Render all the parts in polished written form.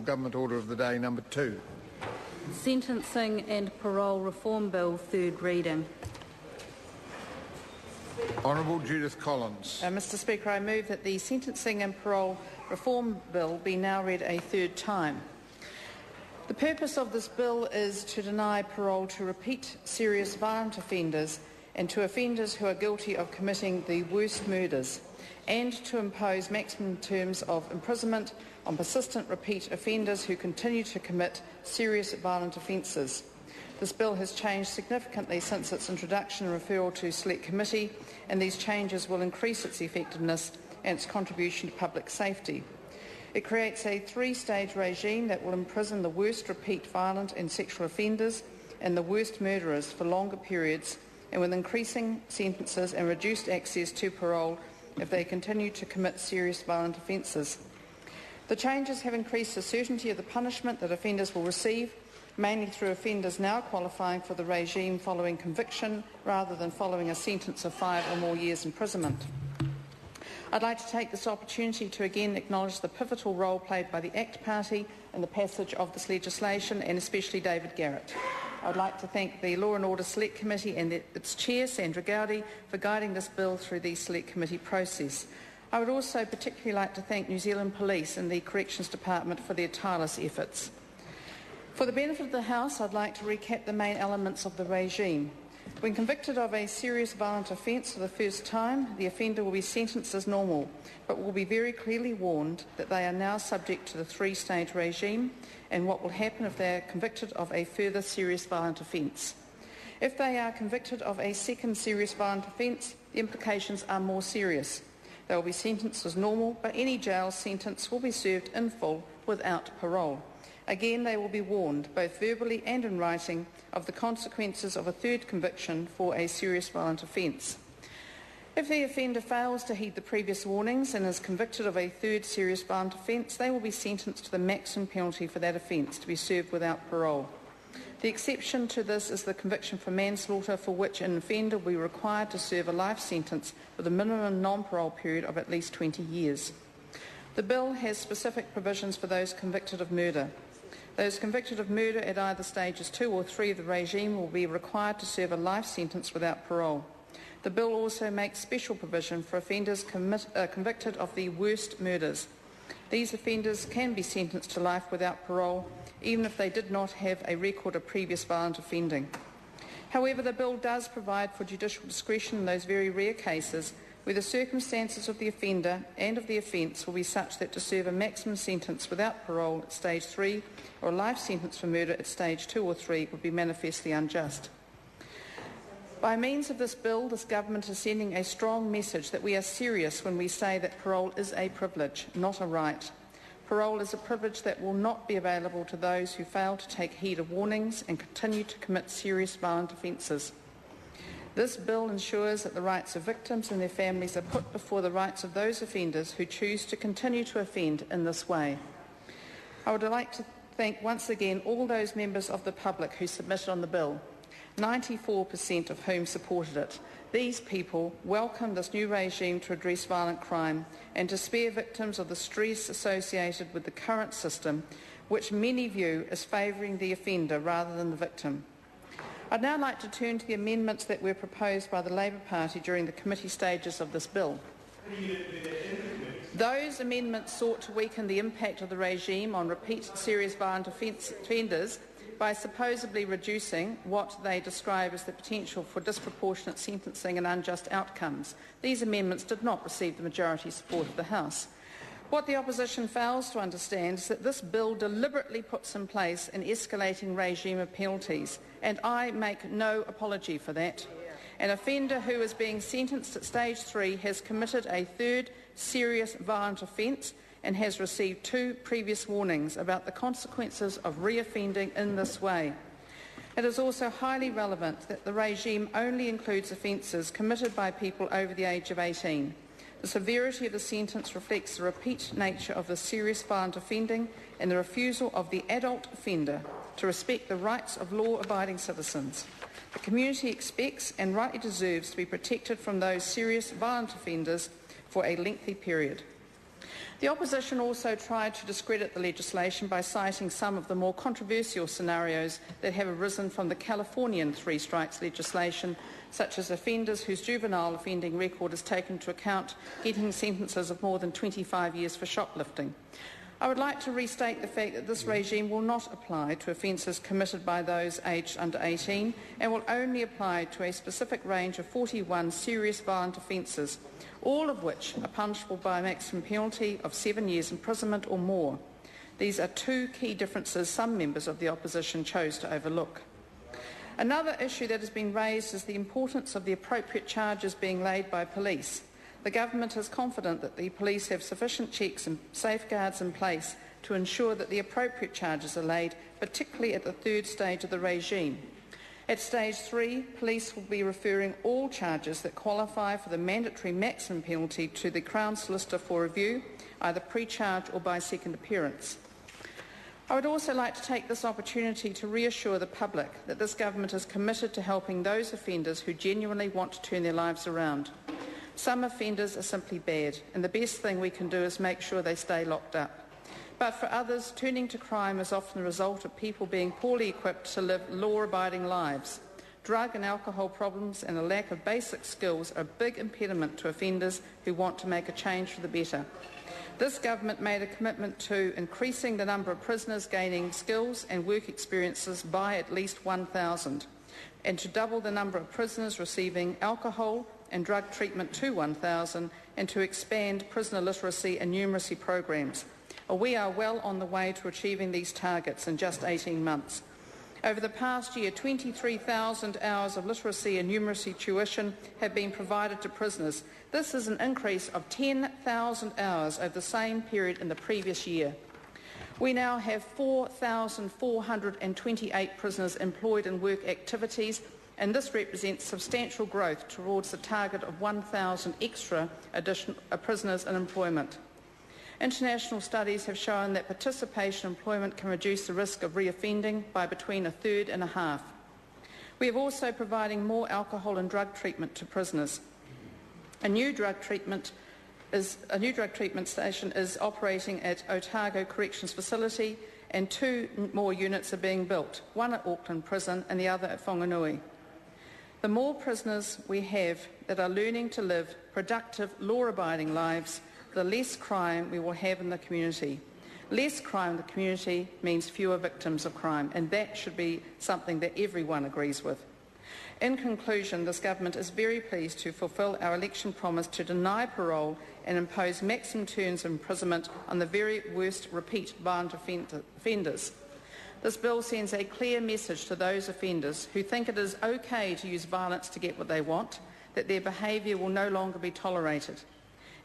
Government Order of the Day number 2. Sentencing and Parole Reform Bill, third reading. Honourable Judith Collins. Mr Speaker, I move that the Sentencing and Parole Reform Bill be now read a third time. The purpose of this bill is to deny parole to repeat serious violent offenders and to offenders who are guilty of committing the worst murders, and to impose maximum terms of imprisonment on persistent repeat offenders who continue to commit serious violent offences. This bill has changed significantly since its introduction and referral to Select Committee, and these changes will increase its effectiveness and its contribution to public safety. It creates a three-stage regime that will imprison the worst repeat violent and sexual offenders and the worst murderers for longer periods, and with increasing sentences and reduced access to parole if they continue to commit serious violent offences. The changes have increased the certainty of the punishment that offenders will receive, mainly through offenders now qualifying for the regime following conviction rather than following a sentence of 5 or more years' imprisonment. I'd like to take this opportunity to again acknowledge the pivotal role played by the ACT Party in the passage of this legislation, and especially David Garrett. I'd like to thank the Law and Order Select Committee and its Chair, Sandra Gowdy, for guiding this bill through the Select Committee process. I would also particularly like to thank New Zealand Police and the Corrections Department for their tireless efforts. For the benefit of the House, I'd like to recap the main elements of the regime. When convicted of a serious violent offence for the first time, the offender will be sentenced as normal, but will be very clearly warned that they are now subject to the three-stage regime and what will happen if they are convicted of a further serious violent offence. If they are convicted of a second serious violent offence, the implications are more serious. They will be sentenced as normal, but any jail sentence will be served in full without parole. Again, they will be warned, both verbally and in writing, of the consequences of a third conviction for a serious violent offence. If the offender fails to heed the previous warnings and is convicted of a third serious violent offence, they will be sentenced to the maximum penalty for that offence to be served without parole. The exception to this is the conviction for manslaughter, for which an offender will be required to serve a life sentence with a minimum non-parole period of at least 20 years. The bill has specific provisions for those convicted of murder. Those convicted of murder at either stages 2 or 3 of the regime will be required to serve a life sentence without parole. The bill also makes special provision for offenders convicted of the worst murders. These offenders can be sentenced to life without parole, even if they did not have a record of previous violent offending. However, the bill does provide for judicial discretion in those very rare cases where the circumstances of the offender and of the offence will be such that to serve a maximum sentence without parole at stage 3 or a life sentence for murder at stage 2 or 3 would be manifestly unjust. By means of this bill, this government is sending a strong message that we are serious when we say that parole is a privilege, not a right. Parole is a privilege that will not be available to those who fail to take heed of warnings and continue to commit serious violent offences. This bill ensures that the rights of victims and their families are put before the rights of those offenders who choose to continue to offend in this way. I would like to thank once again all those members of the public who submitted on the bill, 94% of whom supported it. These people welcome this new regime to address violent crime and to spare victims of the stress associated with the current system, which many view as favouring the offender rather than the victim. I'd now like to turn to the amendments that were proposed by the Labour Party during the committee stages of this bill. Those amendments sought to weaken the impact of the regime on repeat serious violent offenders by supposedly reducing what they describe as the potential for disproportionate sentencing and unjust outcomes. These amendments did not receive the majority support of the House. What the opposition fails to understand is that this bill deliberately puts in place an escalating regime of penalties, and I make no apology for that. An offender who is being sentenced at stage 3 has committed a third serious violent offence and has received 2 previous warnings about the consequences of reoffending in this way. It is also highly relevant that the regime only includes offences committed by people over the age of 18. The severity of the sentence reflects the repeat nature of the serious violent offending and the refusal of the adult offender to respect the rights of law-abiding citizens. The community expects and rightly deserves to be protected from those serious violent offenders for a lengthy period. The opposition also tried to discredit the legislation by citing some of the more controversial scenarios that have arisen from the Californian three strikes legislation, such as offenders whose juvenile offending record is taken into account getting sentences of more than 25 years for shoplifting. I would like to restate the fact that this regime will not apply to offences committed by those aged under 18 and will only apply to a specific range of 41 serious violent offences, all of which are punishable by a maximum penalty of 7 years imprisonment or more. These are two key differences some members of the opposition chose to overlook. Another issue that has been raised is the importance of the appropriate charges being laid by police. The government is confident that the police have sufficient checks and safeguards in place to ensure that the appropriate charges are laid, particularly at the third stage of the regime. At stage 3, police will be referring all charges that qualify for the mandatory maximum penalty to the Crown Solicitor for review, either pre-charge or by second appearance. I would also like to take this opportunity to reassure the public that this government is committed to helping those offenders who genuinely want to turn their lives around. Some offenders are simply bad, and the best thing we can do is make sure they stay locked up. But for others, turning to crime is often the result of people being poorly equipped to live law-abiding lives. Drug and alcohol problems and a lack of basic skills are a big impediment to offenders who want to make a change for the better. This government made a commitment to increasing the number of prisoners gaining skills and work experiences by at least 1,000, and to double the number of prisoners receiving alcohol and drug treatment to 1,000, and to expand prisoner literacy and numeracy programs. We are well on the way to achieving these targets in just 18 months. Over the past year, 23,000 hours of literacy and numeracy tuition have been provided to prisoners. This is an increase of 10,000 hours over the same period in the previous year. We now have 4,428 prisoners employed in work activities, and this represents substantial growth towards the target of 1,000 extra additional prisoners in employment. International studies have shown that participation in employment can reduce the risk of reoffending by between a third and a half. We are also providing more alcohol and drug treatment to prisoners. A new drug treatment station is operating at Otago Corrections Facility, and 2 more units are being built, one at Auckland Prison and the other at Whanganui. The more prisoners we have that are learning to live productive, law-abiding lives, the less crime we will have in the community. Less crime in the community means fewer victims of crime, and that should be something that everyone agrees with. In conclusion, this government is very pleased to fulfil our election promise to deny parole and impose maximum terms of imprisonment on the very worst repeat violent offenders. This bill sends a clear message to those offenders who think it is okay to use violence to get what they want, that their behaviour will no longer be tolerated.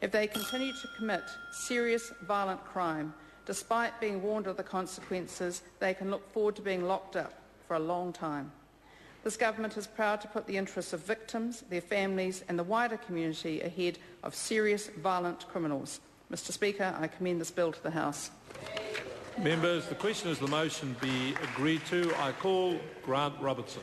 If they continue to commit serious violent crime, despite being warned of the consequences, they can look forward to being locked up for a long time. This government is proud to put the interests of victims, their families and the wider community ahead of serious violent criminals. Mr Speaker, I commend this bill to the House. Members, the question is the motion be agreed to. I call Grant Robertson.